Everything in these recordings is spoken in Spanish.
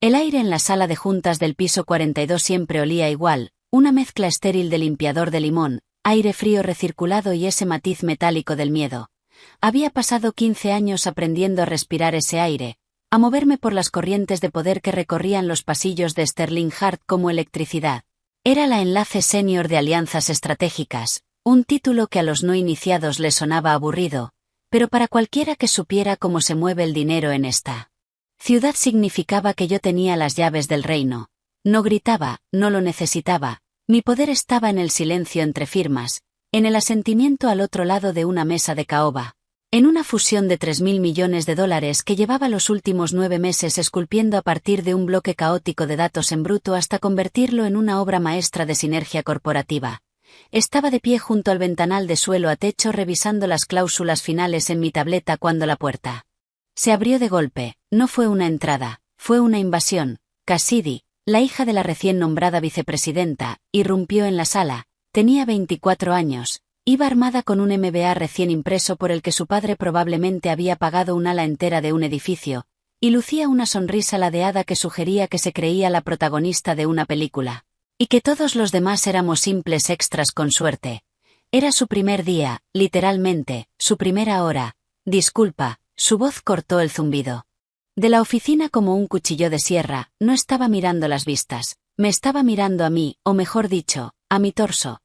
El aire en la sala de juntas del piso 42 siempre olía igual, una mezcla estéril de limpiador de limón, aire frío recirculado y ese matiz metálico del miedo. Había pasado 15 años aprendiendo a respirar ese aire, a moverme por las corrientes de poder que recorrían los pasillos de Sterling Heart como electricidad. Era la enlace senior de alianzas estratégicas, un título que a los no iniciados les sonaba aburrido, pero para cualquiera que supiera cómo se mueve el dinero en esta ciudad significaba que yo tenía las llaves del reino. No gritaba, no lo necesitaba, mi poder estaba en el silencio entre firmas, en el asentimiento al otro lado de una mesa de caoba, en una fusión de $3.000 millones que llevaba los últimos 9 meses esculpiendo a partir de un bloque caótico de datos en bruto hasta convertirlo en una obra maestra de sinergia corporativa. Estaba de pie junto al ventanal de suelo a techo revisando las cláusulas finales en mi tableta cuando la puerta se abrió de golpe. No fue una entrada, fue una invasión. Cassidy, la hija de la recién nombrada vicepresidenta, irrumpió en la sala. Tenía 24 años, iba armada con un MBA recién impreso por el que su padre probablemente había pagado un ala entera de un edificio, y lucía una sonrisa ladeada que sugería que se creía la protagonista de una película, y que todos los demás éramos simples extras con suerte. Era su primer día, literalmente, su primera hora. Disculpa, su voz cortó el zumbido de la oficina como un cuchillo de sierra. No estaba mirando las vistas, me estaba mirando a mí, o mejor dicho, a mi torso.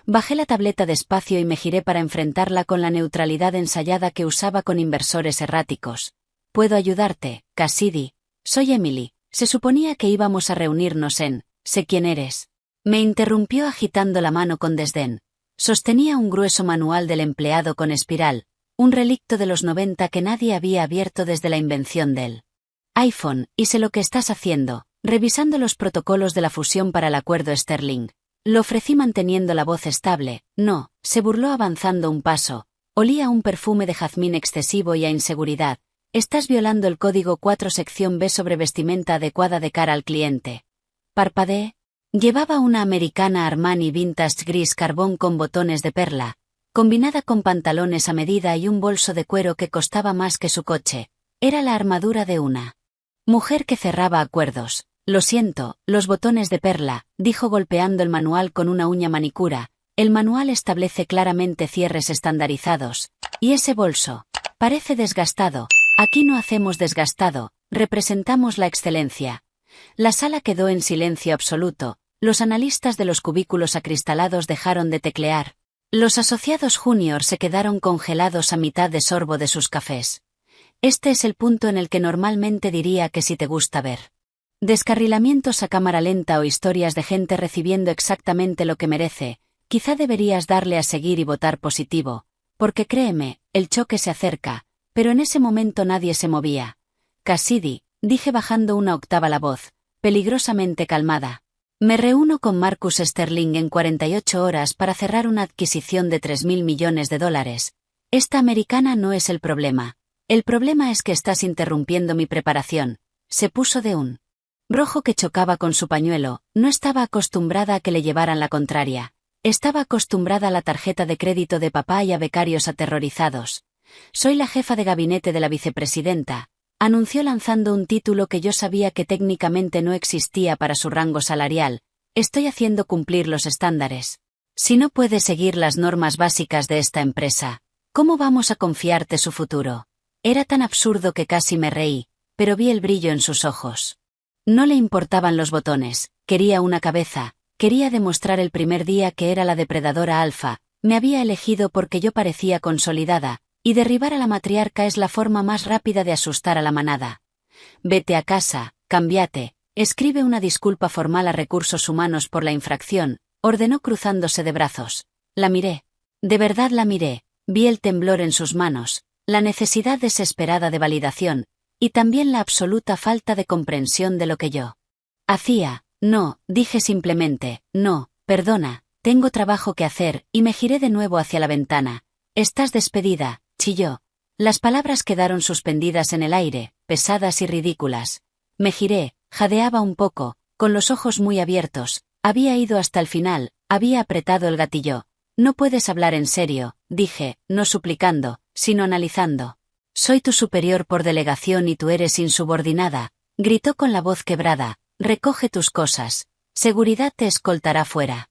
Bajé la tableta despacio y me giré para enfrentarla con la neutralidad ensayada que usaba con inversores erráticos. ¿Puedo ayudarte, Cassidy? Soy Emily. Se suponía que íbamos a reunirnos en «Sé quién eres». Me interrumpió agitando la mano con desdén. Sostenía un grueso manual del empleado con espiral, un relicto de los 90 que nadie había abierto desde la invención del iPhone, y sé lo que estás haciendo, revisando los protocolos de la fusión para el acuerdo Sterling. Lo ofrecí manteniendo la voz estable. No, se burló avanzando un paso. Olía a un perfume de jazmín excesivo y a inseguridad. Estás violando el código 4 sección B sobre vestimenta adecuada de cara al cliente. Parpadeé. Llevaba una americana Armani vintage gris carbón con botones de perla, combinada con pantalones a medida y un bolso de cuero que costaba más que su coche. Era la armadura de una mujer que cerraba acuerdos. Lo siento, los botones de perla, dijo golpeando el manual con una uña manicura. El manual establece claramente cierres estandarizados. Y ese bolso parece desgastado. Aquí no hacemos desgastado, representamos la excelencia. La sala quedó en silencio absoluto. Los analistas de los cubículos acristalados dejaron de teclear. Los asociados junior se quedaron congelados a mitad de sorbo de sus cafés. Este es el punto en el que normalmente diría que si te gusta ver descarrilamientos a cámara lenta o historias de gente recibiendo exactamente lo que merece, quizá deberías darle a seguir y votar positivo, porque créeme, el choque se acerca, pero en ese momento nadie se movía. Cassidy, dije bajando una octava la voz, peligrosamente calmada. Me reúno con Marcus Sterling en 48 horas para cerrar una adquisición de $3.000 millones. Esta americana no es el problema. El problema es que estás interrumpiendo mi preparación. Se puso de un rojo que chocaba con su pañuelo. No estaba acostumbrada a que le llevaran la contraria. Estaba acostumbrada a la tarjeta de crédito de papá y a becarios aterrorizados. Soy la jefa de gabinete de la vicepresidenta, anunció lanzando un título que yo sabía que técnicamente no existía para su rango salarial. Estoy haciendo cumplir los estándares. Si no puede seguir las normas básicas de esta empresa, ¿cómo vamos a confiarte su futuro? Era tan absurdo que casi me reí, pero vi el brillo en sus ojos. No le importaban los botones, quería una cabeza, quería demostrar el primer día que era la depredadora alfa. Me había elegido porque yo parecía consolidada, y derribar a la matriarca es la forma más rápida de asustar a la manada. Vete a casa, cámbiate, escribe una disculpa formal a Recursos Humanos por la infracción, ordenó cruzándose de brazos. La miré. De verdad la miré, vi el temblor en sus manos, la necesidad desesperada de validación, y también la absoluta falta de comprensión de lo que yo hacía. No, dije simplemente, no, perdona, tengo trabajo que hacer, y me giré de nuevo hacia la ventana. Estás despedida, chilló. Las palabras quedaron suspendidas en el aire, pesadas y ridículas. Me giré, jadeaba un poco, con los ojos muy abiertos. Había ido hasta el final, había apretado el gatillo. No puedes hablar en serio, dije, no suplicando, sino analizando. Soy tu superior por delegación y tú eres insubordinada. gritó con la voz quebrada, recoge tus cosas. Seguridad te escoltará fuera.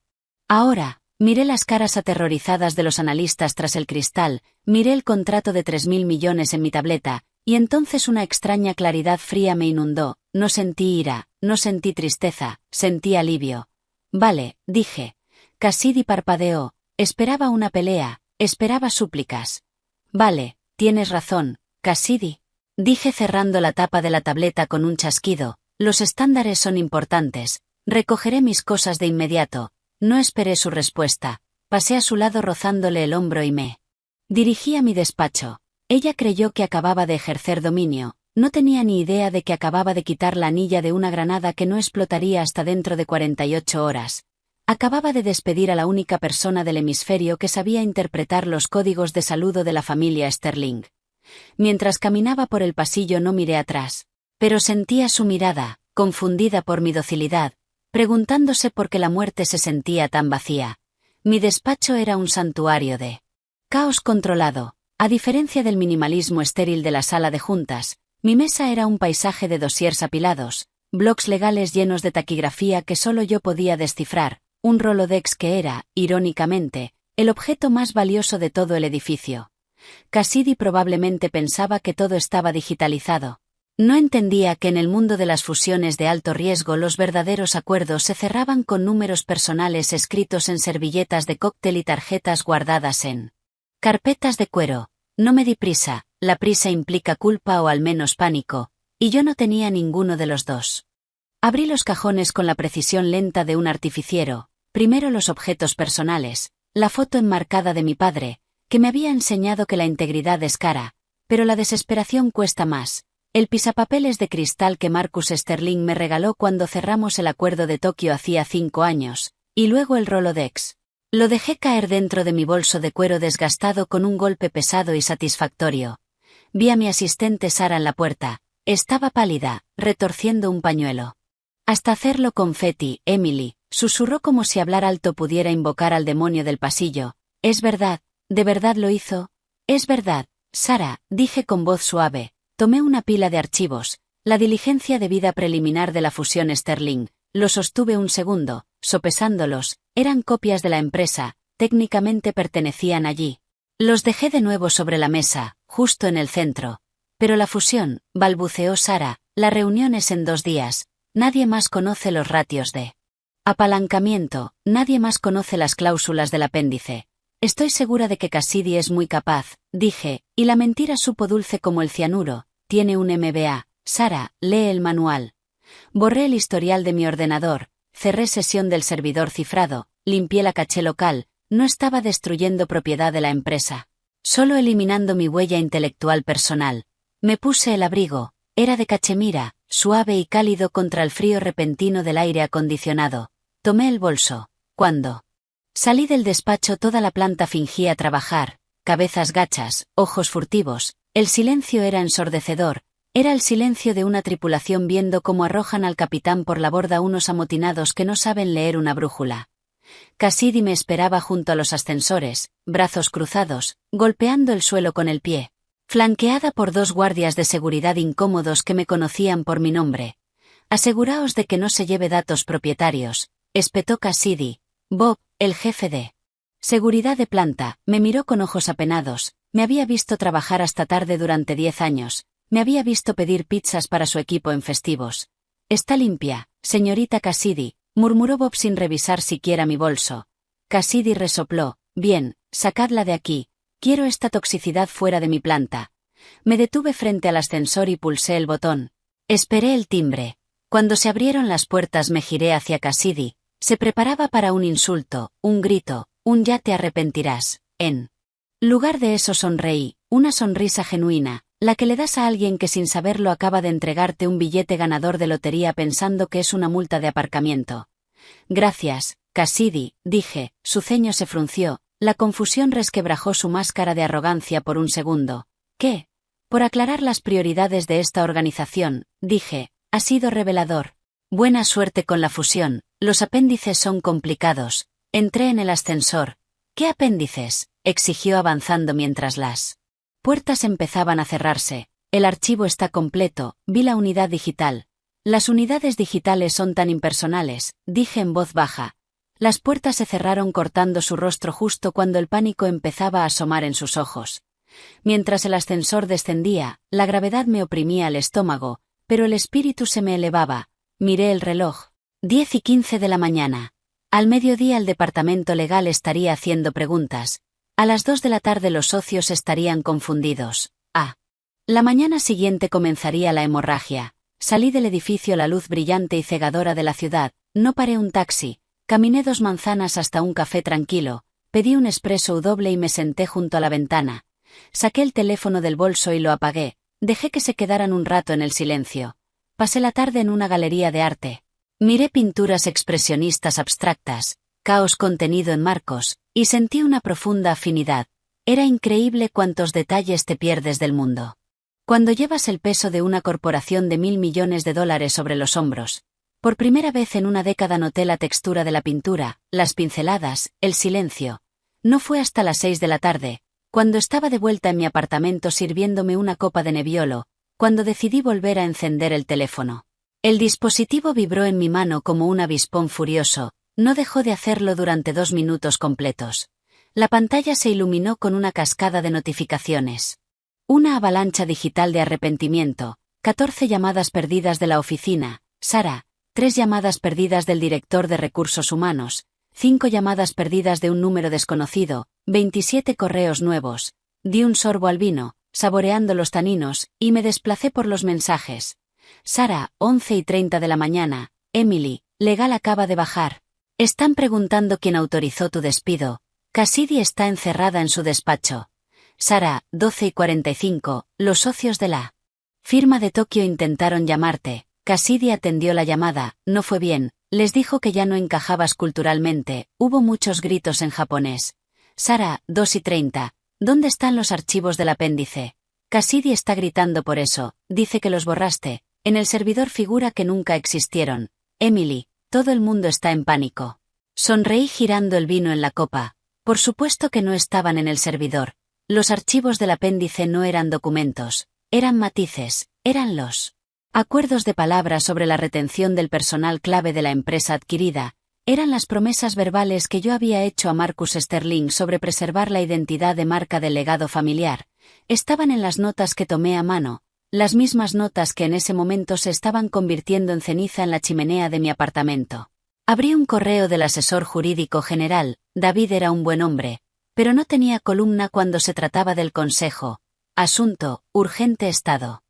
Ahora, miré las caras aterrorizadas de los analistas tras el cristal, miré el contrato de 3.000 millones en mi tableta, y entonces una extraña claridad fría me inundó. No sentí ira, no sentí tristeza, sentí alivio. Vale, dije. Cassidy parpadeó. Esperaba una pelea, esperaba súplicas. Vale, tienes razón, Cassidy. Dije cerrando la tapa de la tableta con un chasquido. Los estándares son importantes. Recogeré mis cosas de inmediato. No esperé su respuesta. Pasé a su lado rozándole el hombro y me dirigí a mi despacho. Ella creyó que acababa de ejercer dominio. No tenía ni idea de que acababa de quitar la anilla de una granada que no explotaría hasta dentro de 48 horas. Acababa de despedir a la única persona del hemisferio que sabía interpretar los códigos de saludo de la familia Sterling. Mientras caminaba por el pasillo no miré atrás. Pero sentía su mirada, confundida por mi docilidad, preguntándose por qué la muerte se sentía tan vacía. Mi despacho era un santuario de caos controlado. A diferencia del minimalismo estéril de la sala de juntas, mi mesa era un paisaje de dosiers apilados, blocs legales llenos de taquigrafía que solo yo podía descifrar, un Rolodex que era, irónicamente, el objeto más valioso de todo el edificio. Cassidy probablemente pensaba que todo estaba digitalizado. No entendía que en el mundo de las fusiones de alto riesgo los verdaderos acuerdos se cerraban con números personales escritos en servilletas de cóctel y tarjetas guardadas en carpetas de cuero. No me di prisa, la prisa implica culpa o al menos pánico, y yo no tenía ninguno de los dos. Abrí los cajones con la precisión lenta de un artificiero, primero los objetos personales, la foto enmarcada de mi padre, que me había enseñado que la integridad es cara, pero la desesperación cuesta más, el pisapapeles de cristal que Marcus Sterling me regaló cuando cerramos el acuerdo de Tokio hacía 5 años, y luego el Rolodex. Lo dejé caer dentro de mi bolso de cuero desgastado con un golpe pesado y satisfactorio. Vi a mi asistente Sara en la puerta. Estaba pálida, retorciendo un pañuelo. Hasta hacerlo confeti, Emily, susurró como si hablar alto pudiera invocar al demonio del pasillo. ¿Es verdad? ¿De verdad lo hizo? Es verdad, Sara, dije con voz suave. Tomé una pila de archivos, la diligencia de vida preliminar de la fusión Sterling. Lo sostuve un segundo, sopesándolos, eran copias de la empresa, técnicamente pertenecían allí. Los dejé de nuevo sobre la mesa, justo en el centro. Pero la fusión, balbuceó Sara, la reunión es en 2 días, nadie más conoce los ratios de apalancamiento, nadie más conoce las cláusulas del apéndice. Estoy segura de que Cassidy es muy capaz, dije, y la mentira supo dulce como el cianuro, tiene un MBA. Sara, lee el manual. Borré el historial de mi ordenador, cerré sesión del servidor cifrado, limpié la caché local, no estaba destruyendo propiedad de la empresa, solo eliminando mi huella intelectual personal. Me puse el abrigo, era de cachemira, suave y cálido contra el frío repentino del aire acondicionado. Tomé el bolso. Cuando salí del despacho toda la planta fingía trabajar, cabezas gachas, ojos furtivos, el silencio era ensordecedor. Era el silencio de una tripulación viendo cómo arrojan al capitán por la borda unos amotinados que no saben leer una brújula. Cassidy me esperaba junto a los ascensores, brazos cruzados, golpeando el suelo con el pie, flanqueada por 2 guardias de seguridad incómodos que me conocían por mi nombre. Aseguraos de que no se lleve datos propietarios, espetó Cassidy. Bob, el jefe de seguridad de planta, me miró con ojos apenados. Me había visto trabajar hasta tarde durante 10 años. Me había visto pedir pizzas para su equipo en festivos. Está limpia, señorita Cassidy, murmuró Bob sin revisar siquiera mi bolso. Cassidy resopló. Bien, sacadla de aquí. Quiero esta toxicidad fuera de mi planta. Me detuve frente al ascensor y pulsé el botón. Esperé el timbre. Cuando se abrieron las puertas me giré hacia Cassidy. Se preparaba para un insulto, un grito, un ya te arrepentirás. En lugar de eso sonreí, una sonrisa genuina, la que le das a alguien que sin saberlo acaba de entregarte un billete ganador de lotería pensando que es una multa de aparcamiento. Gracias, Cassidy, dije, su ceño se frunció, la confusión resquebrajó su máscara de arrogancia por un segundo. ¿Qué? Por aclarar las prioridades de esta organización, dije, ha sido revelador. Buena suerte con la fusión, los apéndices son complicados. Entré en el ascensor. ¿Qué apéndices?, exigió avanzando mientras las puertas empezaban a cerrarse. El archivo está completo, vi la unidad digital. Las unidades digitales son tan impersonales, dije en voz baja. Las puertas se cerraron cortando su rostro justo cuando el pánico empezaba a asomar en sus ojos. Mientras el ascensor descendía, la gravedad me oprimía el estómago, pero el espíritu se me elevaba. Miré el reloj. 10:15 de la mañana. Al mediodía el departamento legal estaría haciendo preguntas. A las 2 de la tarde los socios estarían confundidos. La mañana siguiente comenzaría la hemorragia. Salí del edificio a la luz brillante y cegadora de la ciudad, no paré un taxi, caminé 2 manzanas hasta un café tranquilo, pedí un espresso doble y me senté junto a la ventana. Saqué el teléfono del bolso y lo apagué, dejé que se quedaran un rato en el silencio. Pasé la tarde en una galería de arte. Miré pinturas expresionistas abstractas, caos contenido en marcos, y sentí una profunda afinidad. Era increíble cuántos detalles te pierdes del mundo. Cuando llevas el peso de una corporación de $1.000 millones sobre los hombros. Por primera vez en una década noté la textura de la pintura, las pinceladas, el silencio. No fue hasta las 6 de la tarde, cuando estaba de vuelta en mi apartamento sirviéndome una copa de Nebbiolo, cuando decidí volver a encender el teléfono. El dispositivo vibró en mi mano como un avispón furioso, no dejó de hacerlo durante 2 minutos completos. La pantalla se iluminó con una cascada de notificaciones. Una avalancha digital de arrepentimiento, 14 llamadas perdidas de la oficina, Sara, 3 llamadas perdidas del director de recursos humanos, 5 llamadas perdidas de un número desconocido, 27 correos nuevos. Di un sorbo al vino, saboreando los taninos, y me desplacé por los mensajes. Sara, 11:30 de la mañana, Emily, legal acaba de bajar. Están preguntando quién autorizó tu despido. Cassidy está encerrada en su despacho. Sara, 12:45, los socios de la firma de Tokio intentaron llamarte. Cassidy atendió la llamada, no fue bien, les dijo que ya no encajabas culturalmente, hubo muchos gritos en japonés. Sara, 2:30, ¿dónde están los archivos del apéndice? Cassidy está gritando por eso, dice que los borraste, en el servidor figura que nunca existieron. Emily, todo el mundo está en pánico. Sonreí girando el vino en la copa. Por supuesto que no estaban en el servidor. Los archivos del apéndice no eran documentos, eran matices, eran los acuerdos de palabra sobre la retención del personal clave de la empresa adquirida, eran las promesas verbales que yo había hecho a Marcus Sterling sobre preservar la identidad de marca del legado familiar, estaban en las notas que tomé a mano, las mismas notas que en ese momento se estaban convirtiendo en ceniza en la chimenea de mi apartamento. Abrí un correo del asesor jurídico general, David era un buen hombre, pero no tenía columna cuando se trataba del consejo. Asunto, urgente estado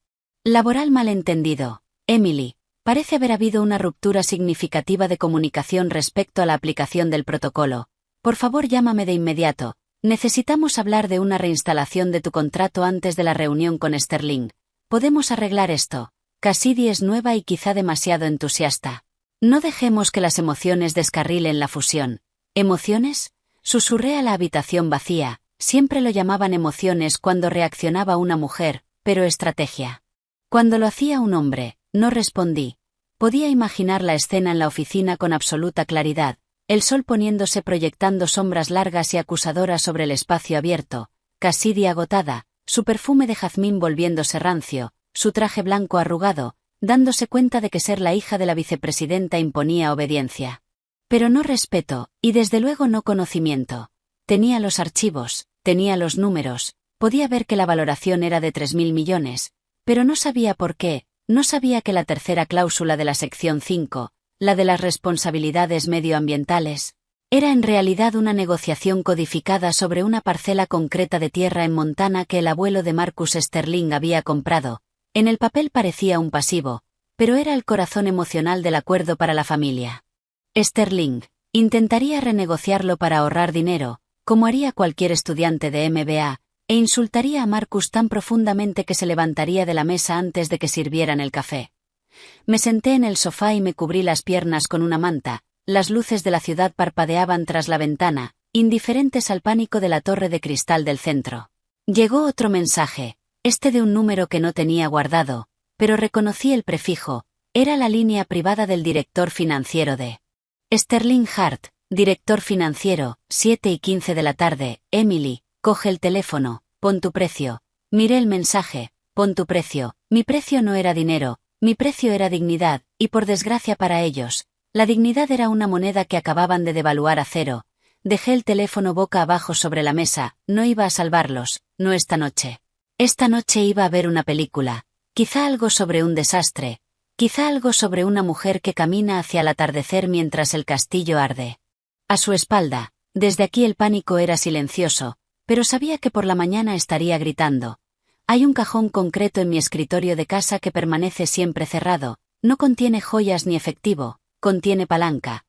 laboral malentendido. Emily, parece haber habido una ruptura significativa de comunicación respecto a la aplicación del protocolo. Por favor llámame de inmediato. Necesitamos hablar de una reinstalación de tu contrato antes de la reunión con Sterling. Podemos arreglar esto. Cassidy es nueva y quizá demasiado entusiasta. No dejemos que las emociones descarrilen la fusión. ¿Emociones? Susurré a la habitación vacía, siempre lo llamaban emociones cuando reaccionaba una mujer, pero estrategia. Cuando lo hacía un hombre, no respondí. Podía imaginar la escena en la oficina con absoluta claridad, el sol poniéndose proyectando sombras largas y acusadoras sobre el espacio abierto, Cassidy agotada, su perfume de jazmín volviéndose rancio, su traje blanco arrugado, dándose cuenta de que ser la hija de la vicepresidenta imponía obediencia. Pero no respeto, y desde luego no conocimiento. Tenía los archivos, tenía los números, podía ver que la valoración era de 3.000 millones, pero no sabía por qué, no sabía que la tercera cláusula de la sección 5, la de las responsabilidades medioambientales, era en realidad una negociación codificada sobre una parcela concreta de tierra en Montana que el abuelo de Marcus Sterling había comprado. En el papel parecía un pasivo, pero era el corazón emocional del acuerdo para la familia. Sterling intentaría renegociarlo para ahorrar dinero, como haría cualquier estudiante de MBA, e insultaría a Marcus tan profundamente que se levantaría de la mesa antes de que sirvieran el café. Me senté en el sofá y me cubrí las piernas con una manta, las luces de la ciudad parpadeaban tras la ventana, indiferentes al pánico de la torre de cristal del centro. Llegó otro mensaje, este de un número que no tenía guardado, pero reconocí el prefijo, era la línea privada del director financiero de Sterling Hart, director financiero, 7:15 de la tarde, Emily, coge el teléfono, pon tu precio. Miré el mensaje, pon tu precio, mi precio no era dinero, Mi precio era dignidad, y por desgracia para ellos, la dignidad era una moneda que acababan de devaluar a cero. Dejé el teléfono boca abajo sobre la mesa, no iba a salvarlos, no esta noche. Esta noche iba a ver una película, quizá algo sobre un desastre, quizá algo sobre una mujer que camina hacia el atardecer mientras el castillo arde. A su espalda, desde aquí el pánico era silencioso, pero sabía que por la mañana estaría gritando. Hay un cajón concreto en mi escritorio de casa que permanece siempre cerrado, no contiene joyas ni efectivo, contiene palanca.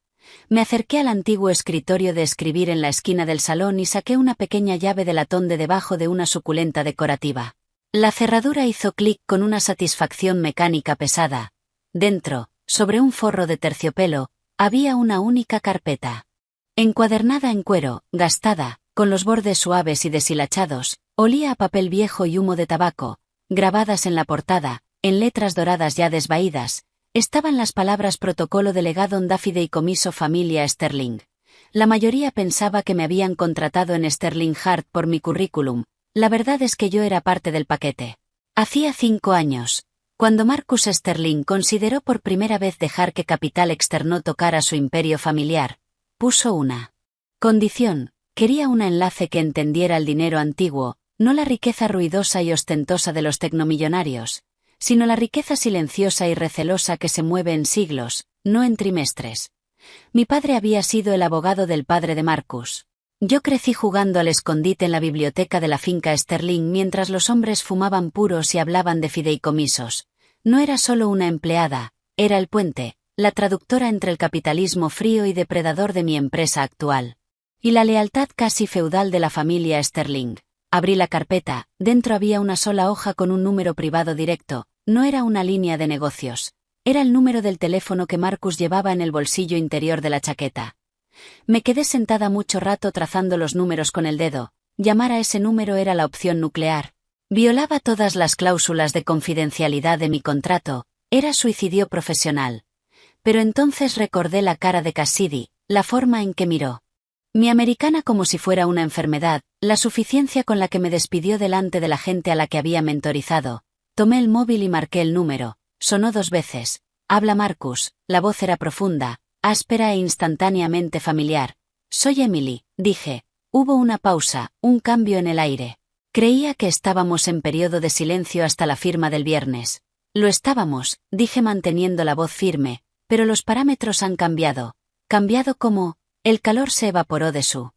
Me acerqué al antiguo escritorio de escribir en la esquina del salón y saqué una pequeña llave de latón de debajo de una suculenta decorativa. La cerradura hizo clic con una satisfacción mecánica pesada. Dentro, sobre un forro de terciopelo, había una única carpeta. Encuadernada en cuero, gastada, con los bordes suaves y deshilachados, olía a papel viejo y humo de tabaco. Grabadas en la portada, en letras doradas ya desvaídas, estaban las palabras protocolo delegado en da fideicomiso familia Sterling. La mayoría pensaba que me habían contratado en Sterling Hart por mi currículum. La verdad es que yo era parte del paquete. Hacía 5 años, cuando Marcus Sterling consideró por primera vez dejar que capital externo tocara su imperio familiar, puso una condición: quería un enlace que entendiera el dinero antiguo, no la riqueza ruidosa y ostentosa de los tecnomillonarios, sino la riqueza silenciosa y recelosa que se mueve en siglos, no en trimestres. Mi padre había sido el abogado del padre de Marcus. Yo crecí jugando al escondite en la biblioteca de la finca Sterling mientras los hombres fumaban puros y hablaban de fideicomisos. No era solo una empleada, era el puente, la traductora entre el capitalismo frío y depredador de mi empresa actual y la lealtad casi feudal de la familia Sterling. Abrí la carpeta, dentro había una sola hoja con un número privado directo, no era una línea de negocios. Era el número del teléfono que Marcus llevaba en el bolsillo interior de la chaqueta. Me quedé sentada mucho rato trazando los números con el dedo. Llamar a ese número era la opción nuclear. Violaba todas las cláusulas de confidencialidad de mi contrato, era suicidio profesional. Pero entonces recordé la cara de Cassidy, la forma en que miró. Mi americana como si fuera una enfermedad, la suficiencia con la que me despidió delante de la gente a la que había mentorizado. Tomé el móvil y marqué el número. Sonó 2 veces. Habla Marcus, la voz era profunda, áspera e instantáneamente familiar. Soy Emily, dije. Hubo una pausa, un cambio en el aire. Creía que estábamos en periodo de silencio hasta la firma del viernes. Lo estábamos, dije manteniendo la voz firme, pero los parámetros han cambiado. Cambiado como... El calor se evaporó de su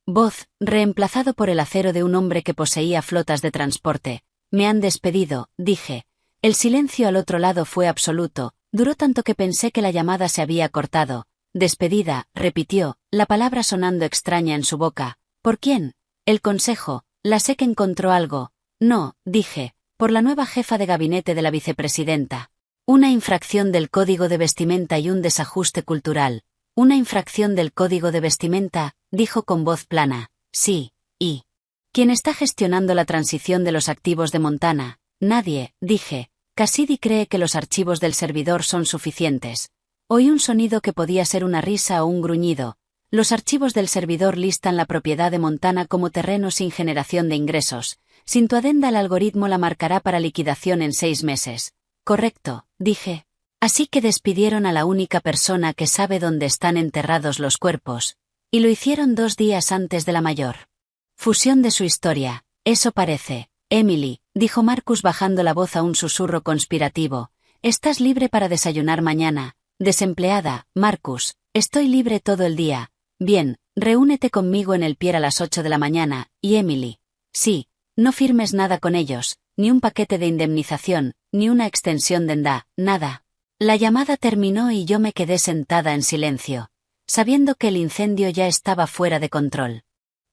voz, reemplazado por el acero de un hombre que poseía flotas de transporte. Me han despedido, dije. El silencio al otro lado fue absoluto, duró tanto que pensé que la llamada se había cortado. Despedida, repitió, la palabra sonando extraña en su boca. ¿Por quién? El consejo, la sé que encontró algo. No, dije, por la nueva jefa de gabinete de la vicepresidenta. Una infracción del código de vestimenta y un desajuste cultural. Una infracción del código de vestimenta, dijo con voz plana. Sí, y... ¿Quién está gestionando la transición de los activos de Montana? Nadie, dije. Cassidy cree que los archivos del servidor son suficientes. Oí un sonido que podía ser una risa o un gruñido. Los archivos del servidor listan la propiedad de Montana como terreno sin generación de ingresos. Sin tu adenda el algoritmo la marcará para liquidación en 6 meses. Correcto, dije. Así que despidieron a la única persona que sabe dónde están enterrados los cuerpos. Y lo hicieron 2 días antes de la mayor fusión de su historia. Eso parece. Emily, dijo Marcus bajando la voz a un susurro conspirativo. Estás libre para desayunar mañana. Desempleada, Marcus. Estoy libre todo el día. Bien, reúnete conmigo en el pier a las 8 de la mañana. Y Emily. Sí, no firmes nada con ellos, ni un paquete de indemnización, ni una extensión de ENDA, nada. La llamada terminó y yo me quedé sentada en silencio, sabiendo que el incendio ya estaba fuera de control.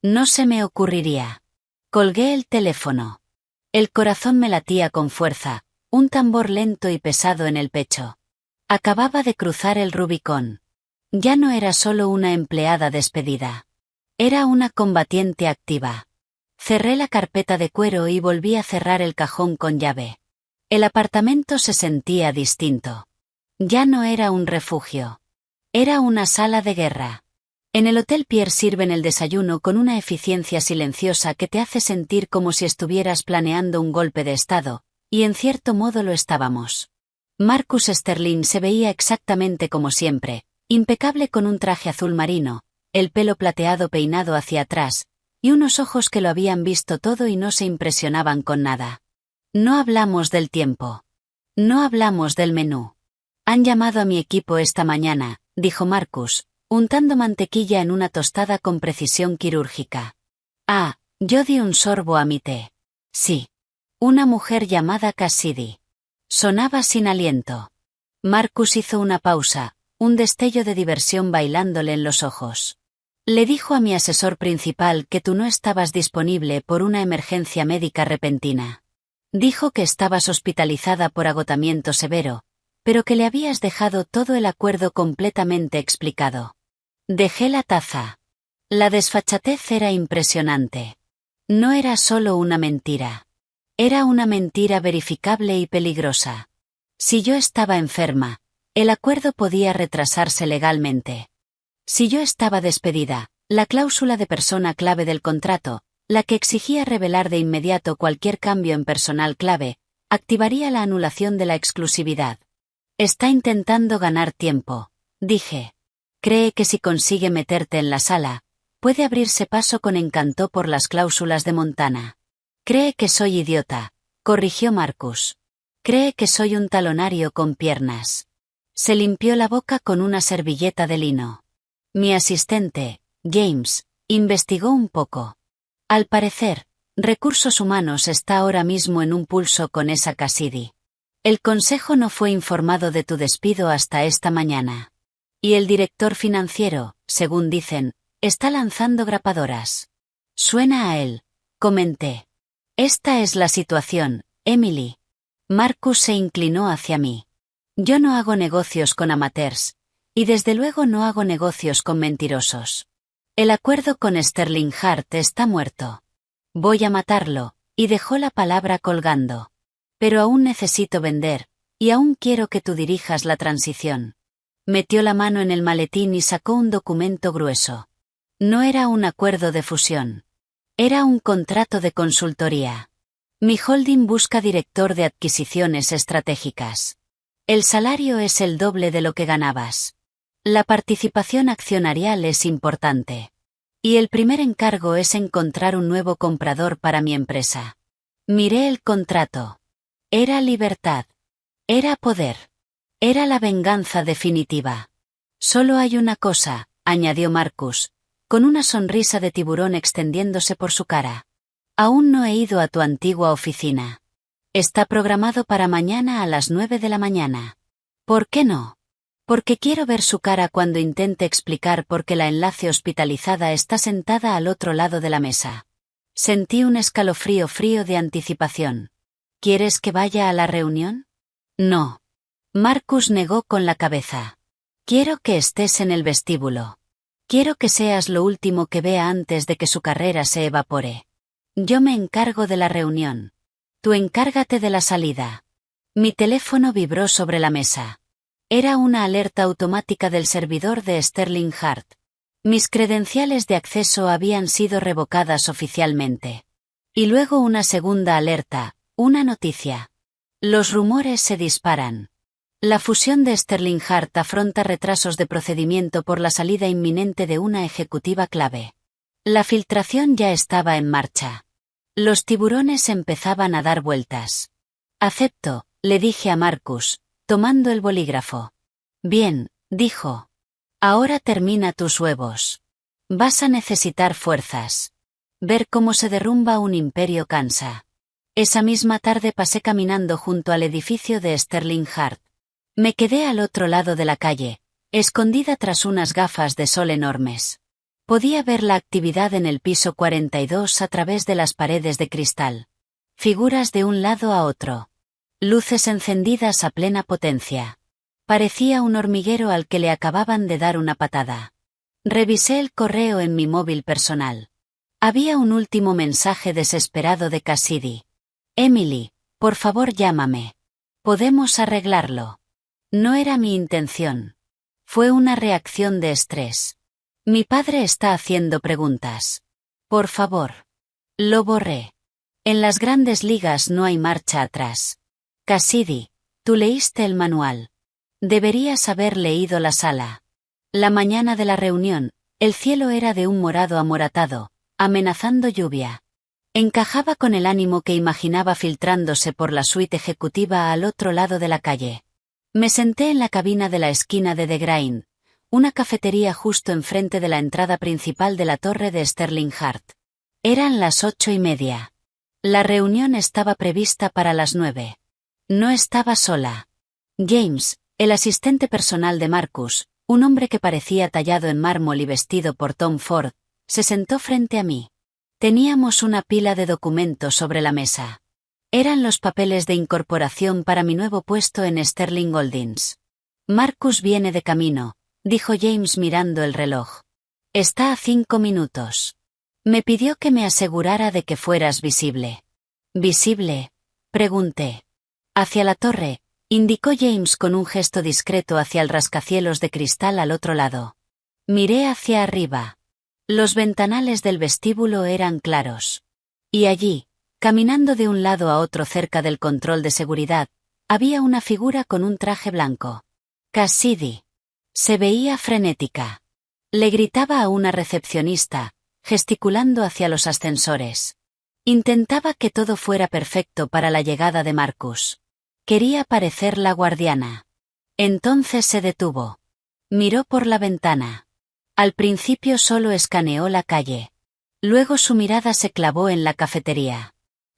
No se me ocurriría. Colgué el teléfono. El corazón me latía con fuerza, un tambor lento y pesado en el pecho. Acababa de cruzar el Rubicón. Ya no era solo una empleada despedida. Era una combatiente activa. Cerré la carpeta de cuero y volví a cerrar el cajón con llave. El apartamento se sentía distinto. Ya no era un refugio. Era una sala de guerra. En el Hotel Pierre sirven el desayuno con una eficiencia silenciosa que te hace sentir como si estuvieras planeando un golpe de estado, y en cierto modo lo estábamos. Marcus Sterling se veía exactamente como siempre, impecable con un traje azul marino, el pelo plateado peinado hacia atrás, y unos ojos que lo habían visto todo y no se impresionaban con nada. No hablamos del tiempo. No hablamos del menú. Han llamado a mi equipo esta mañana, dijo Marcus, untando mantequilla en una tostada con precisión quirúrgica. Ah, yo di un sorbo a mi té. Sí. Una mujer llamada Cassidy. Sonaba sin aliento. Marcus hizo una pausa, un destello de diversión bailándole en los ojos. Le dijo a mi asesor principal que tú no estabas disponible por una emergencia médica repentina. Dijo que estabas hospitalizada por agotamiento severo, pero que le habías dejado todo el acuerdo completamente explicado. Dejé la taza. La desfachatez era impresionante. No era solo una mentira. Era una mentira verificable y peligrosa. Si yo estaba enferma, el acuerdo podía retrasarse legalmente. Si yo estaba despedida, la cláusula de persona clave del contrato, la que exigía revelar de inmediato cualquier cambio en personal clave, activaría la anulación de la exclusividad. Está intentando ganar tiempo, dije. Cree que si consigue meterte en la sala, puede abrirse paso con encanto por las cláusulas de Montana. Cree que soy idiota, corrigió Marcus. Cree que soy un talonario con piernas. Se limpió la boca con una servilleta de lino. Mi asistente, James, investigó un poco. Al parecer, Recursos Humanos está ahora mismo en un pulso con esa Cassidy. El consejo no fue informado de tu despido hasta esta mañana. Y el director financiero, según dicen, está lanzando grapadoras. Suena a él, comenté. Esta es la situación, Emily. Marcus se inclinó hacia mí. Yo no hago negocios con amateurs, y desde luego no hago negocios con mentirosos. El acuerdo con Sterling Hart está muerto. Voy a matarlo, y dejó la palabra colgando. Pero aún necesito vender, y aún quiero que tú dirijas la transición. Metió la mano en el maletín y sacó un documento grueso. No era un acuerdo de fusión. Era un contrato de consultoría. Mi holding busca director de adquisiciones estratégicas. El salario es el doble de lo que ganabas. La participación accionarial es importante. Y el primer encargo es encontrar un nuevo comprador para mi empresa. Miré el contrato. Era libertad. Era poder. Era la venganza definitiva. Solo hay una cosa, añadió Marcus, con una sonrisa de tiburón extendiéndose por su cara. Aún no he ido a tu antigua oficina. Está programado para mañana a las 9 de la mañana. ¿Por qué no? Porque quiero ver su cara cuando intente explicar por qué la enlace hospitalizada está sentada al otro lado de la mesa. Sentí un escalofrío frío de anticipación. ¿Quieres que vaya a la reunión? No. Marcus negó con la cabeza. Quiero que estés en el vestíbulo. Quiero que seas lo último que vea antes de que su carrera se evapore. Yo me encargo de la reunión. Tú encárgate de la salida. Mi teléfono vibró sobre la mesa. Era una alerta automática del servidor de Sterling Hart. Mis credenciales de acceso habían sido revocadas oficialmente. Y luego una segunda alerta, una noticia. Los rumores se disparan. La fusión de Sterling Hart afronta retrasos de procedimiento por la salida inminente de una ejecutiva clave. La filtración ya estaba en marcha. Los tiburones empezaban a dar vueltas. Acepto, le dije a Marcus, tomando el bolígrafo. Bien, dijo. Ahora termina tus huevos. Vas a necesitar fuerzas. Ver cómo se derrumba un imperio cansa. Esa misma tarde pasé caminando junto al edificio de Sterling Hart. Me quedé al otro lado de la calle, escondida tras unas gafas de sol enormes. Podía ver la actividad en el piso 42 a través de las paredes de cristal. Figuras de un lado a otro. Luces encendidas a plena potencia. Parecía un hormiguero al que le acababan de dar una patada. Revisé el correo en mi móvil personal. Había un último mensaje desesperado de Cassidy. Emily, por favor llámame. Podemos arreglarlo. No era mi intención. Fue una reacción de estrés. Mi padre está haciendo preguntas. Por favor. Lo borré. En las grandes ligas no hay marcha atrás. Cassidy, Tú leíste el manual. Deberías haber leído la sala. La mañana de la reunión, el cielo era de un morado amoratado, amenazando lluvia. Encajaba con el ánimo que imaginaba filtrándose por la suite ejecutiva al otro lado de la calle. Me senté en la cabina de la esquina de The Grind, una cafetería justo enfrente de la entrada principal de la torre de Sterling Heart. Eran las 8:30. La reunión estaba prevista para las 9. No estaba sola. James, el asistente personal de Marcus, un hombre que parecía tallado en mármol y vestido por Tom Ford, se sentó frente a mí. Teníamos una pila de documentos sobre la mesa. Eran los papeles de incorporación para mi nuevo puesto en Sterling Holdings. Marcus viene de camino, dijo James mirando el reloj. Está a 5 minutos. Me pidió que me asegurara de que fueras visible. ¿Visible? Pregunté. Hacia la torre, indicó James con un gesto discreto hacia el rascacielos de cristal al otro lado. Miré hacia arriba. Los ventanales del vestíbulo eran claros. Y allí, caminando de un lado a otro cerca del control de seguridad, había una figura con un traje blanco. Cassidy. Se veía frenética. Le gritaba a una recepcionista, gesticulando hacia los ascensores. Intentaba que todo fuera perfecto para la llegada de Marcus. Quería parecer la guardiana. Entonces se detuvo. Miró por la ventana. Al principio solo escaneó la calle. Luego su mirada se clavó en la cafetería.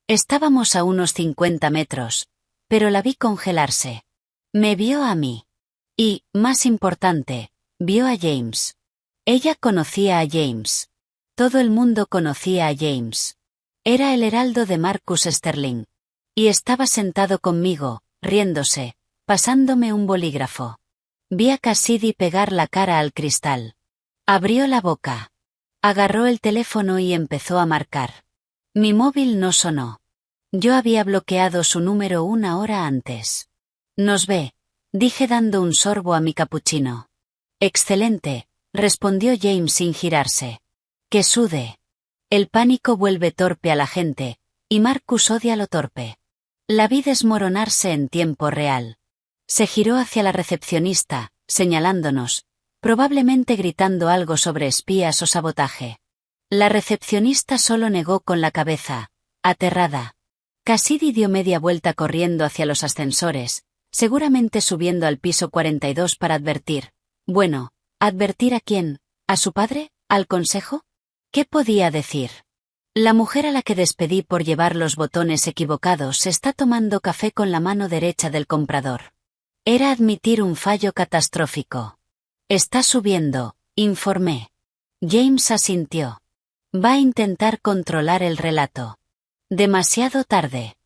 Estábamos a unos 50 metros, pero la vi congelarse. Me vio a mí. Y, más importante, vio a James. Ella conocía a James. Todo el mundo conocía a James. Era el heraldo de Marcus Sterling. Y estaba sentado conmigo, riéndose, pasándome un bolígrafo. Vi a Cassidy pegar la cara al cristal. Abrió la boca. Agarró el teléfono y empezó a marcar. Mi móvil no sonó. Yo había bloqueado su número una hora antes. Nos ve, dije dando un sorbo a mi capuchino. Excelente, respondió James sin girarse. Que sude. El pánico vuelve torpe a la gente, y Marcus odia lo torpe. La vi desmoronarse en tiempo real. Se giró hacia la recepcionista, señalándonos, probablemente gritando algo sobre espías o sabotaje. La recepcionista solo negó con la cabeza, aterrada. Cassidy dio media vuelta corriendo hacia los ascensores, seguramente subiendo al piso 42 para advertir. Bueno, ¿advertir a quién? ¿A su padre? ¿Al consejo? ¿Qué podía decir? La mujer a la que despedí por llevar los botones equivocados está tomando café con la mano derecha del comprador. Era admitir un fallo catastrófico. Está subiendo, informé. James asintió. Va a intentar controlar el relato. Demasiado tarde.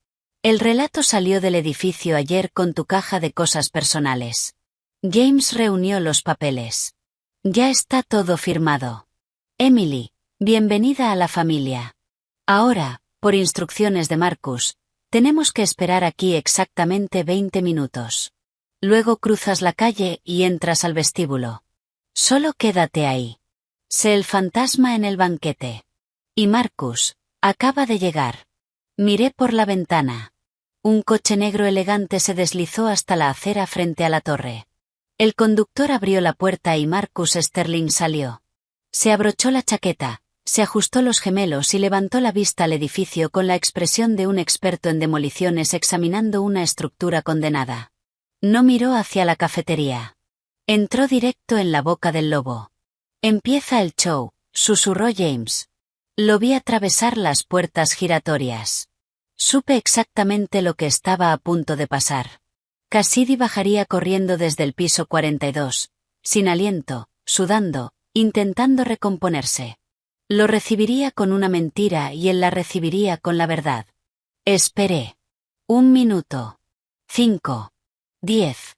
El relato salió del edificio ayer con tu caja de cosas personales. James reunió los papeles. Ya está todo firmado. Emily, bienvenida a la familia. Ahora, por instrucciones de Marcus, tenemos que esperar aquí exactamente 20 minutos. Luego cruzas la calle y entras al vestíbulo. Solo quédate ahí. Sé el fantasma en el banquete. Y Marcus, acaba de llegar. Miré por la ventana. Un coche negro elegante se deslizó hasta la acera frente a la torre. El conductor abrió la puerta y Marcus Sterling salió. Se abrochó la chaqueta, se ajustó los gemelos y levantó la vista al edificio con la expresión de un experto en demoliciones examinando una estructura condenada. No miró hacia la cafetería. Entró directo en la boca del lobo. Empieza el show, susurró James. Lo vi atravesar las puertas giratorias. Supe exactamente lo que estaba a punto de pasar. Cassidy bajaría corriendo desde el piso 42, sin aliento, sudando, intentando recomponerse. Lo recibiría con una mentira y él la recibiría con la verdad. Esperé. 1 minuto. 5. 10.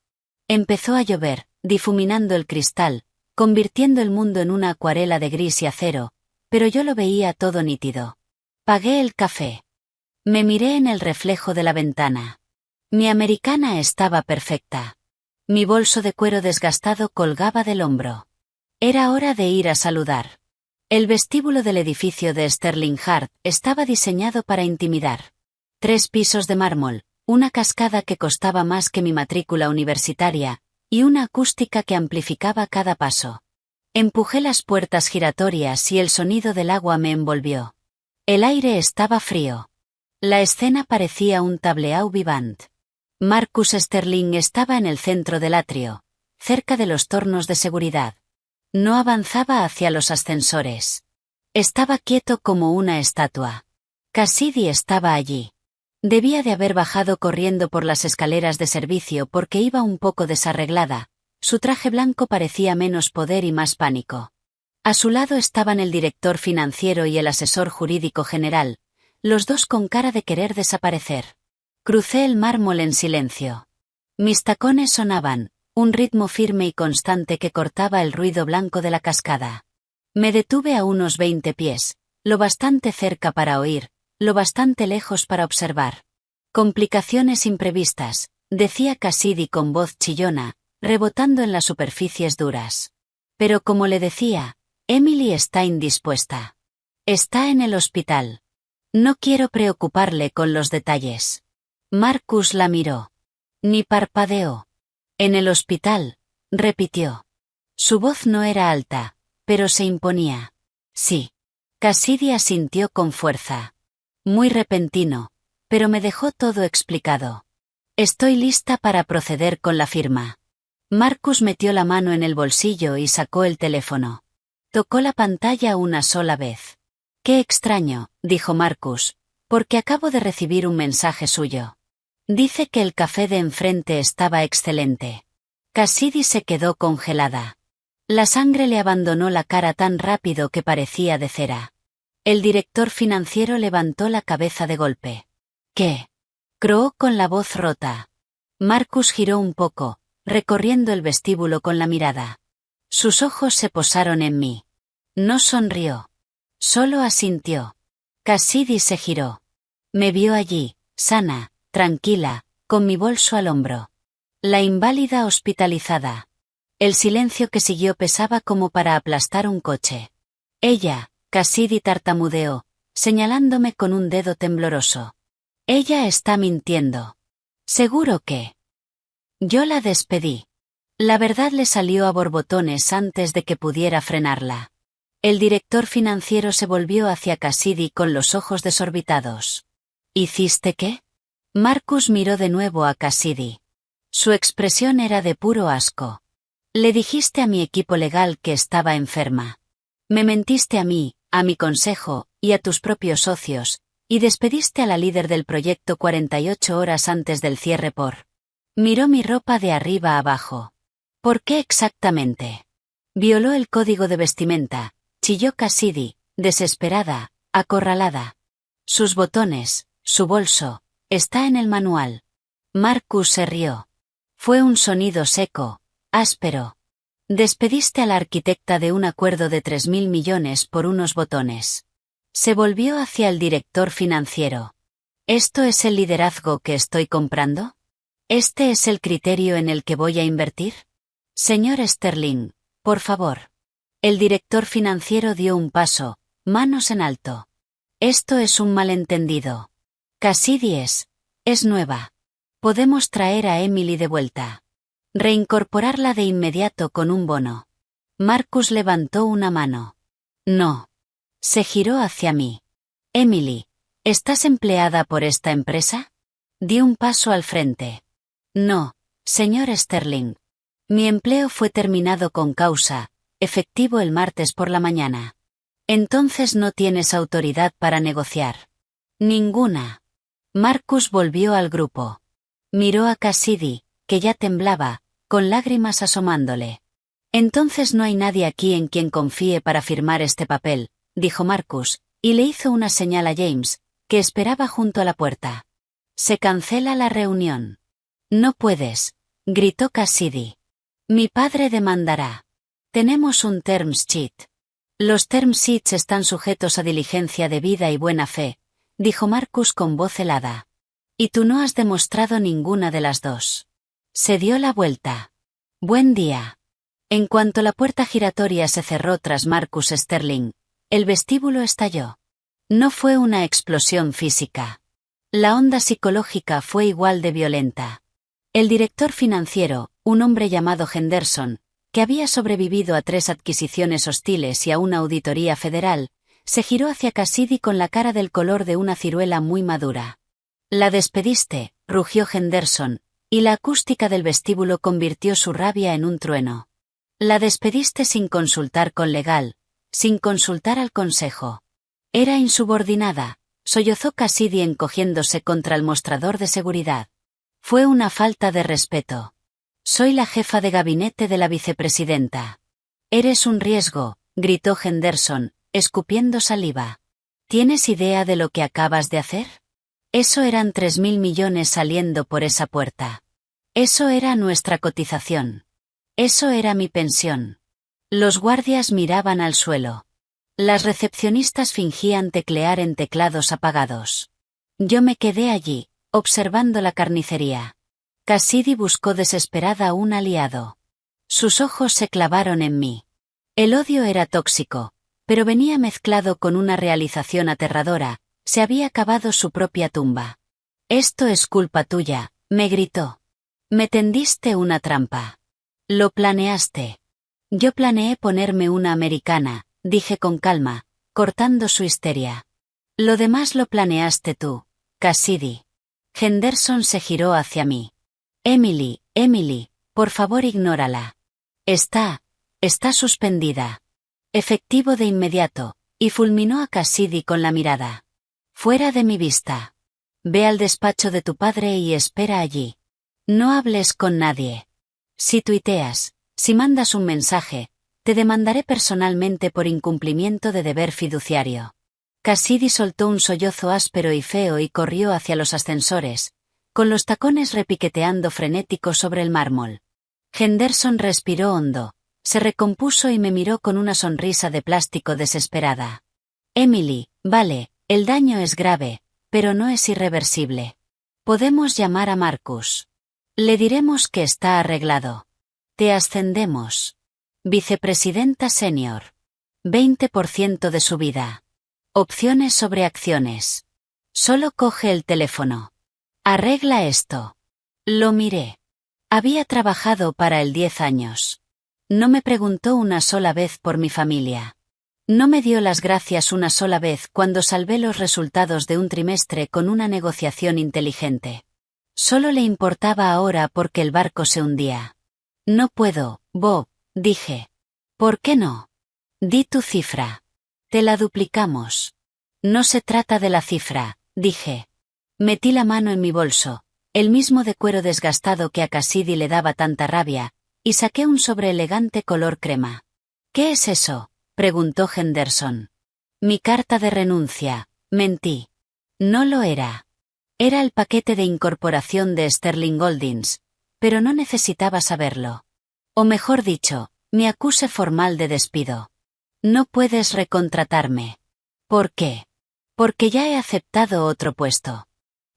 Empezó a llover, difuminando el cristal, convirtiendo el mundo en una acuarela de gris y acero, pero yo lo veía todo nítido. Pagué el café. Me miré en el reflejo de la ventana. Mi americana estaba perfecta. Mi bolso de cuero desgastado colgaba del hombro. Era hora de ir a saludar. El vestíbulo del edificio de Sterling Heart estaba diseñado para intimidar. 3 pisos de mármol, una cascada que costaba más que mi matrícula universitaria, y una acústica que amplificaba cada paso. Empujé las puertas giratorias y el sonido del agua me envolvió. El aire estaba frío. La escena parecía un tableau vivant. Marcus Sterling estaba en el centro del atrio, cerca de los tornos de seguridad. No avanzaba hacia los ascensores. Estaba quieto como una estatua. Cassidy estaba allí. Debía de haber bajado corriendo por las escaleras de servicio porque iba un poco desarreglada. Su traje blanco parecía menos poder y más pánico. A su lado estaban el director financiero y el asesor jurídico general, los dos con cara de querer desaparecer. Crucé el mármol en silencio. Mis tacones sonaban, un ritmo firme y constante que cortaba el ruido blanco de la cascada. Me detuve a unos 20 pies, lo bastante cerca para oír, lo bastante lejos para observar. Complicaciones imprevistas, decía Cassidy con voz chillona, rebotando en las superficies duras. Pero como le decía, Emily está indispuesta. Está en el hospital. No quiero preocuparle con los detalles. Marcus la miró. Ni parpadeó. En el hospital, repitió. Su voz no era alta, pero se imponía. Sí. Cassidy asintió con fuerza. Muy repentino, pero me dejó todo explicado. Estoy lista para proceder con la firma. Marcus metió la mano en el bolsillo y sacó el teléfono. Tocó la pantalla una sola vez. Qué extraño, dijo Marcus, porque acabo de recibir un mensaje suyo. Dice que el café de enfrente estaba excelente. Cassidy se quedó congelada. La sangre le abandonó la cara tan rápido que parecía de cera. El director financiero levantó la cabeza de golpe. ¿Qué? Croó con la voz rota. Marcus giró un poco, recorriendo el vestíbulo con la mirada. Sus ojos se posaron en mí. No sonrió. Solo asintió. Cassidy se giró. Me vio allí, sana, tranquila, con mi bolso al hombro. La inválida hospitalizada. El silencio que siguió pesaba como para aplastar un coche. Ella, Cassidy tartamudeó, señalándome con un dedo tembloroso. Ella está mintiendo. Seguro que. Yo la despedí. La verdad le salió a borbotones antes de que pudiera frenarla. El director financiero se volvió hacia Cassidy con los ojos desorbitados. ¿Hiciste qué? Marcus miró de nuevo a Cassidy. Su expresión era de puro asco. Le dijiste a mi equipo legal que estaba enferma. Me mentiste a mí, a mi consejo, y a tus propios socios, y despediste a la líder del proyecto 48 horas antes del cierre por. Miró mi ropa de arriba abajo. ¿Por qué exactamente? Violó el código de vestimenta, chilló Cassidy, desesperada, acorralada. Sus botones, su bolso, está en el manual. Marcus se rió. Fue un sonido seco, áspero. Despediste a la arquitecta de un acuerdo de 3.000 millones por unos botones. Se volvió hacia el director financiero. ¿Esto es el liderazgo que estoy comprando? ¿Este es el criterio en el que voy a invertir? Señor Sterling, por favor. El director financiero dio un paso, manos en alto. Esto es un malentendido. Cassidy es nueva. Podemos traer a Emily de vuelta. Reincorporarla de inmediato con un bono. Marcus levantó una mano. No. Se giró hacia mí. Emily, ¿estás empleada por esta empresa? Di un paso al frente. No, señor Sterling. Mi empleo fue terminado con causa, efectivo el martes por la mañana. Entonces no tienes autoridad para negociar. Ninguna. Marcus volvió al grupo. Miró a Cassidy, que ya temblaba, con lágrimas asomándole. Entonces no hay nadie aquí en quien confíe para firmar este papel, dijo Marcus, y le hizo una señal a James, que esperaba junto a la puerta. Se cancela la reunión. No puedes, gritó Cassidy. Mi padre demandará. Tenemos un term sheet. Los term sheets están sujetos a diligencia debida y buena fe, dijo Marcus con voz helada. Y tú no has demostrado ninguna de las dos. Se dio la vuelta. Buen día. En cuanto la puerta giratoria se cerró tras Marcus Sterling, el vestíbulo estalló. No fue una explosión física. La onda psicológica fue igual de violenta. El director financiero, un hombre llamado Henderson, que había sobrevivido a 3 adquisiciones hostiles y a una auditoría federal, se giró hacia Cassidy con la cara del color de una ciruela muy madura. «La despediste», rugió Henderson, y la acústica del vestíbulo convirtió su rabia en un trueno. «La despediste sin consultar con legal, sin consultar al consejo. Era insubordinada», sollozó Cassidy encogiéndose contra el mostrador de seguridad. «Fue una falta de respeto. Soy la jefa de gabinete de la vicepresidenta». «Eres un riesgo», gritó Henderson, escupiendo saliva. «¿Tienes idea de lo que acabas de hacer? Eso eran 3.000 millones saliendo por esa puerta. Eso era nuestra cotización. Eso era mi pensión». Los guardias miraban al suelo. Las recepcionistas fingían teclear en teclados apagados. Yo me quedé allí, observando la carnicería. Cassidy buscó desesperada un aliado. Sus ojos se clavaron en mí. El odio era tóxico, pero venía mezclado con una realización aterradora: se había cavado su propia tumba. «Esto es culpa tuya», me gritó. «Me tendiste una trampa. Lo planeaste». «Yo planeé ponerme una americana», dije con calma, cortando su histeria. «Lo demás lo planeaste tú, Cassidy». Henderson se giró hacia mí. Emily, por favor ignórala. Está suspendida. Efectivo de inmediato», y fulminó a Cassidy con la mirada. «Fuera de mi vista. Ve al despacho de tu padre y espera allí. No hables con nadie. Si tuiteas, si mandas un mensaje, te demandaré personalmente por incumplimiento de deber fiduciario». Cassidy soltó un sollozo áspero y feo y corrió hacia los ascensores, con los tacones repiqueteando frenético sobre el mármol. Henderson respiró hondo, se recompuso y me miró con una sonrisa de plástico desesperada. «Emily, vale, el daño es grave, pero no es irreversible. Podemos llamar a Marcus. Le diremos que está arreglado. Te ascendemos. Vicepresidenta senior. 20% de subida. Opciones sobre acciones. Solo coge el teléfono. Arregla esto». Lo miré. Había trabajado para él 10 años. No me preguntó una sola vez por mi familia. No me dio las gracias una sola vez cuando salvé los resultados de un trimestre con una negociación inteligente. Solo le importaba ahora porque el barco se hundía. «No puedo, Bob», dije. «¿Por qué no? Di tu cifra. Te la duplicamos». «No se trata de la cifra», dije. Metí la mano en mi bolso, el mismo de cuero desgastado que a Cassidy le daba tanta rabia, y saqué un sobre elegante color crema. «¿Qué es eso?», preguntó Henderson. «Mi carta de renuncia», mentí. No lo era. Era el paquete de incorporación de Sterling Holdings, pero no necesitaba saberlo. O mejor dicho, mi acuse formal de despido. «No puedes recontratarme». «¿Por qué?». «Porque ya he aceptado otro puesto».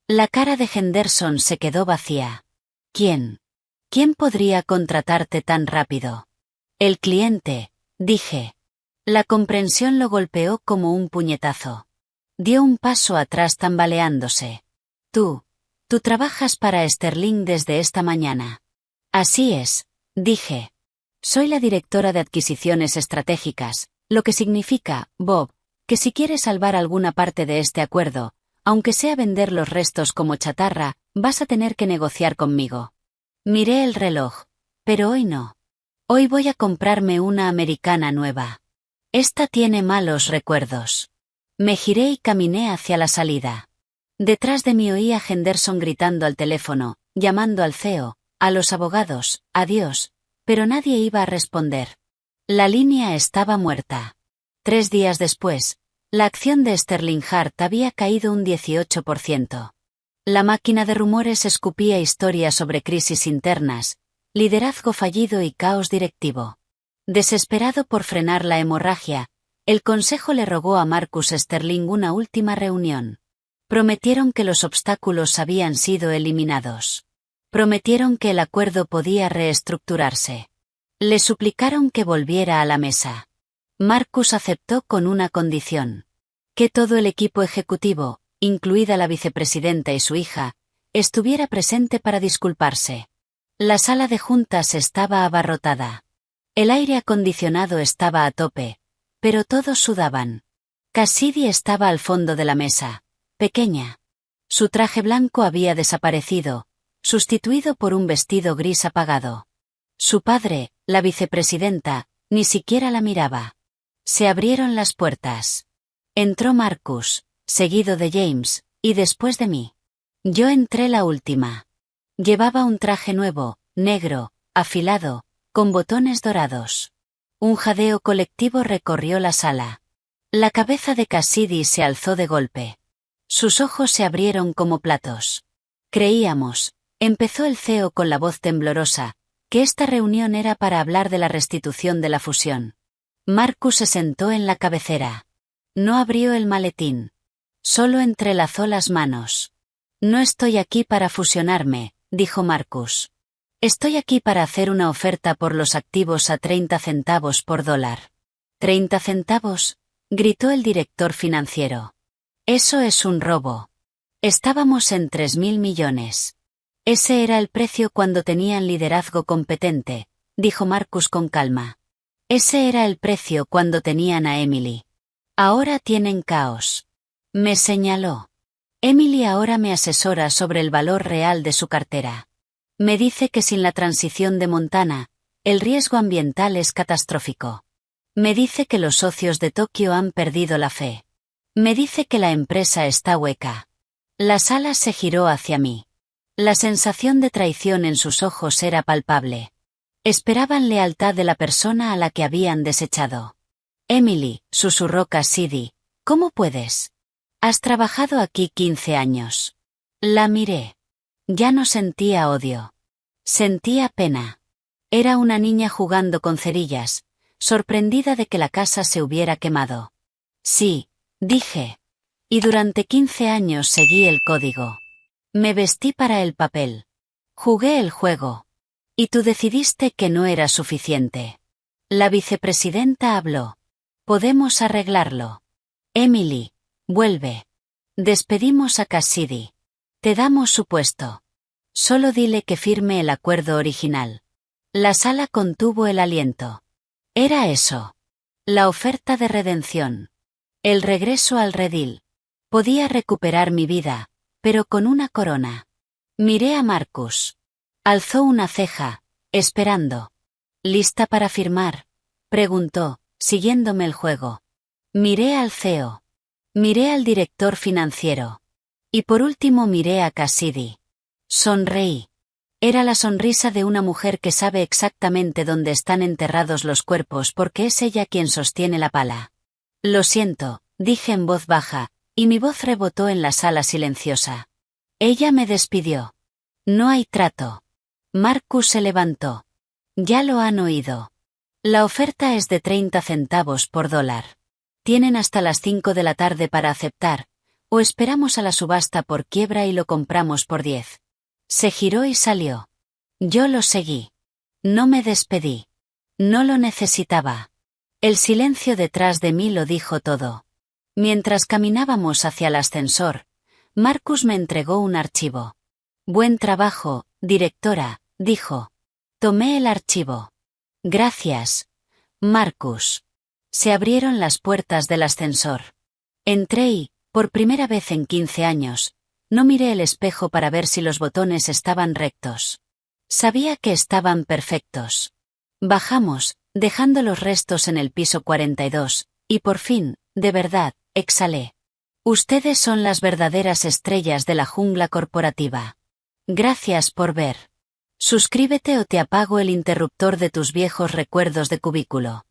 La cara de Henderson se quedó vacía. «¿Quién? ¿Quién podría contratarte tan rápido?». «El cliente», dije. La comprensión lo golpeó como un puñetazo. Dio un paso atrás tambaleándose. Tú trabajas para Sterling desde esta mañana». «Así es», dije. «Soy la directora de adquisiciones estratégicas, lo que significa, Bob, que si quieres salvar alguna parte de este acuerdo, aunque sea vender los restos como chatarra, vas a tener que negociar conmigo». Miré el reloj. «Pero hoy no. Hoy voy a comprarme una americana nueva. Esta tiene malos recuerdos». Me giré y caminé hacia la salida. Detrás de mí oía a Henderson gritando al teléfono, llamando al CEO, a los abogados, a Dios, pero nadie iba a responder. La línea estaba muerta. 3 días después, la acción de Sterling Hart había caído un 18%. La máquina de rumores escupía historias sobre crisis internas, liderazgo fallido y caos directivo. Desesperado por frenar la hemorragia, el consejo le rogó a Marcus Sterling una última reunión. Prometieron que los obstáculos habían sido eliminados. Prometieron que el acuerdo podía reestructurarse. Le suplicaron que volviera a la mesa. Marcus aceptó con una condición: que todo el equipo ejecutivo, incluida la vicepresidenta y su hija, estuviera presente para disculparse. La sala de juntas estaba abarrotada. El aire acondicionado estaba a tope, pero todos sudaban. Cassidy estaba al fondo de la mesa, pequeña. Su traje blanco había desaparecido, sustituido por un vestido gris apagado. Su padre, la vicepresidenta, ni siquiera la miraba. Se abrieron las puertas. Entró Marcus, seguido de James, y después de mí. Yo entré la última. Llevaba un traje nuevo, negro, afilado, con botones dorados. Un jadeo colectivo recorrió la sala. La cabeza de Cassidy se alzó de golpe. Sus ojos se abrieron como platos. Creíamos, empezó el CEO con la voz temblorosa, que esta reunión era para hablar de la restitución de la fusión. Marcus se sentó en la cabecera. No abrió el maletín. Solo entrelazó las manos. No estoy aquí para fusionarme, dijo Marcus. Estoy aquí para hacer una oferta por los activos a 30 centavos por dólar. ¿30 centavos? Gritó el director financiero. Eso es un robo. Estábamos en 3.000 millones. Ese era el precio cuando tenían liderazgo competente, dijo Marcus con calma. Ese era el precio cuando tenían a Emily. Ahora tienen caos. Me señaló. Emily ahora me asesora sobre el valor real de su cartera. Me dice que sin la transición de Montana, el riesgo ambiental es catastrófico. Me dice que los socios de Tokio han perdido la fe. Me dice que la empresa está hueca. La sala se giró hacia mí. La sensación de traición en sus ojos era palpable. Esperaban lealtad de la persona a la que habían desechado. Emily, susurró Cassidy, ¿cómo puedes? Has trabajado aquí 15 años. La miré. Ya no sentía odio. Sentía pena. Era una niña jugando con cerillas, sorprendida de que la casa se hubiera quemado. Sí, dije. Y durante 15 años seguí el código. Me vestí para el papel. Jugué el juego. Y tú decidiste que no era suficiente. La vicepresidenta habló. Podemos arreglarlo. Emily, vuelve. Despedimos a Cassidy. Te damos su puesto. Solo dile que firme el acuerdo original. La sala contuvo el aliento. Era eso. La oferta de redención. El regreso al redil. Podía recuperar mi vida, pero con una corona. Miré a Marcus. Alzó una ceja, esperando. ¿Lista para firmar? Preguntó, siguiéndome el juego. Miré al CEO. Miré al director financiero. Y por último miré a Cassidy. Sonreí. Era la sonrisa de una mujer que sabe exactamente dónde están enterrados los cuerpos porque es ella quien sostiene la pala. Lo siento, dije en voz baja, y mi voz rebotó en la sala silenciosa. Ella me despidió. No hay trato. Marcus se levantó. Ya lo han oído. La oferta es de 30 centavos por dólar. Tienen hasta las 5 de la tarde para aceptar, o esperamos a la subasta por quiebra y lo compramos por 10. Se giró y salió. Yo lo seguí. No me despedí. No lo necesitaba. El silencio detrás de mí lo dijo todo. Mientras caminábamos hacia el ascensor, Marcus me entregó un archivo. Buen trabajo, directora, dijo. Tomé el archivo. Gracias, Marcus. Se abrieron las puertas del ascensor. Entré y, por primera vez en 15 años, no miré el espejo para ver si los botones estaban rectos. Sabía que estaban perfectos. Bajamos, dejando los restos en el piso 42, y por fin, de verdad, exhalé. Ustedes son las verdaderas estrellas de la jungla corporativa. Gracias por ver. Suscríbete o te apago el interruptor de tus viejos recuerdos de cubículo.